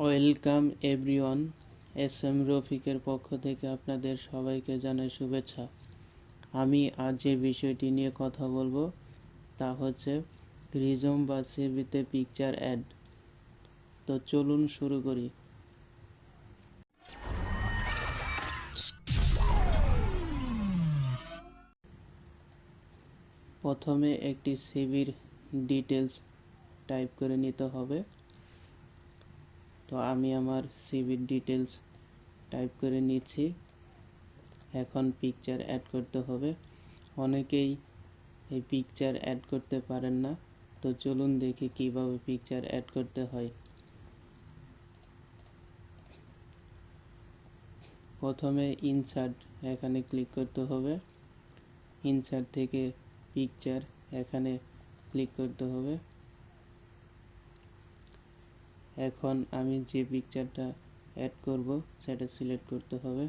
Welcome everyone, S M রফিকের পক্ষ থেকে আপনাদের সবাইকে জানাই শুভেচ্ছা। আমি আজ যে বিষয়টি নিয়ে কথা বলবো তা হচ্ছে রিজুম বা সিভিতে পিকচার অ্যাড। তো চলুন শুরু করি। প্রথমে একটি সিভির ডিটেলস টাইপ করে নিতে হবে। তো আমি আমার সিভির ডিটেলস টাইপ করে নিচ্ছি। এখন পিকচার অ্যাড করতে হবে। অনেকেই এই পিকচার অ্যাড করতে পারেন না, তো চলুন দেখি কিভাবে পিকচার অ্যাড করতে হয়। প্রথমে ইনসার্ট এখানে ক্লিক করতে হবে। ইনসার্ট থেকে পিকচার এখানে ক্লিক করতে হবে। এখন আমি যে পিকচারটা অ্যাড করব সেটা সিলেক্ট করতে হবে।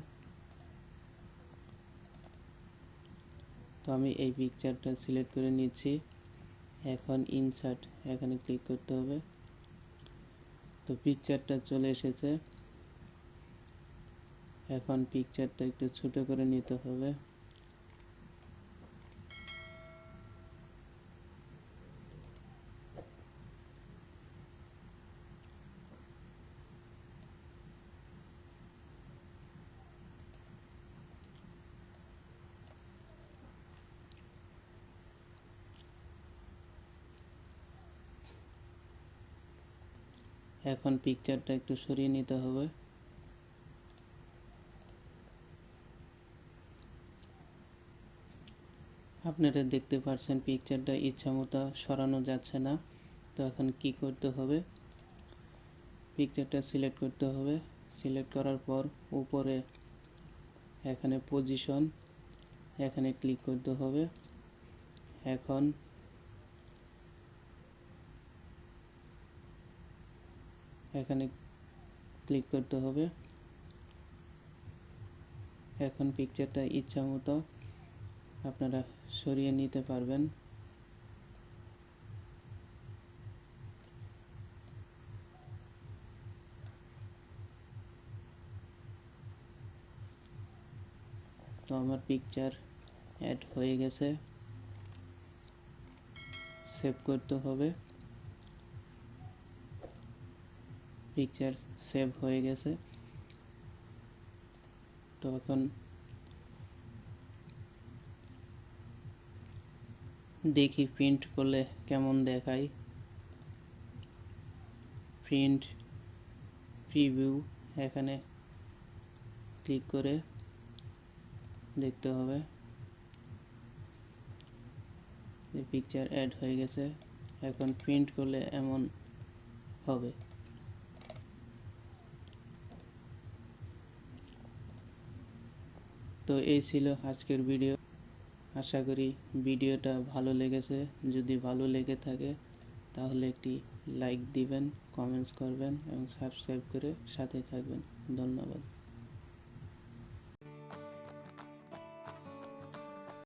তো আমি এই পিকচারটা সিলেক্ট করে নিচ্ছি। এখন ইনসার্ট এখানে ক্লিক করতে হবে। তো পিকচারটা চলে এসেছে। এখন পিকচারটা একটু ছোট করে নিতে হবে। এখন পিকচারটা একটু সরিয়ে নিতে হবে। আপনারা দেখতে পাচ্ছেন পিকচারটা ইচ্ছামতো সরানো যাচ্ছে না। তো এখন কি করতে হবে, পিকচারটা সিলেক্ট করতে হবে। সিলেক্ট করার পর উপরে এখানে পজিশন এখানে ক্লিক করতে হবে। এখন এখানে ক্লিক করতে হবে। এখন পিকচারটা ইচ্ছামতো আপনারা সরিয়ে নিতে পারবেন। তো আমার পিকচার অ্যাড হয়ে গেছে। সেভ করতে হবে। পিকচার সেভ হয়ে গেছে। তো এখন দেখি প্রিন্ট করলে কেমন দেখায়। প্রিন্ট প্রিভিউ এখানে ক্লিক করে দেখতে হবে যে পিকচার অ্যাড হয়ে গেছে। এখন প্রিন্ট করলে এমন হবে। তো এই ছিল আজকের ভিডিও। আশা করি ভিডিওটা ভালো লেগেছে। যদি ভালো লেগে থাকে তাহলে একটি লাইক দিবেন, কমেন্টস করবেন এবং সাবস্ক্রাইব করে সাথে থাকবেন। ধন্যবাদ।